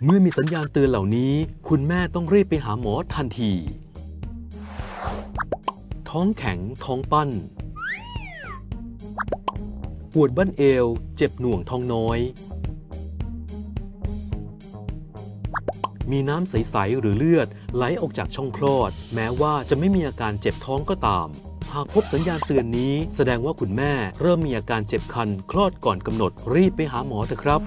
เมื่อมีสัญญาณเตือนเหล่านี้คุณแม่ต้องรีบไปหาหมอทันทีท้องแข็งท้องปั้นปวดบั้นเอวเจ็บหน่วงท้องน้อยมีน้ำใสๆหรือเลือดไหลออกจากช่องคลอดแม้ว่าจะไม่มีอาการเจ็บท้องก็ตามหากพบสัญญาณเตือนนี้แสดงว่าคุณแม่เริ่มมีอาการเจ็บคันคลอดก่อนกำหนดรีบไปหาหมอเถอะครับ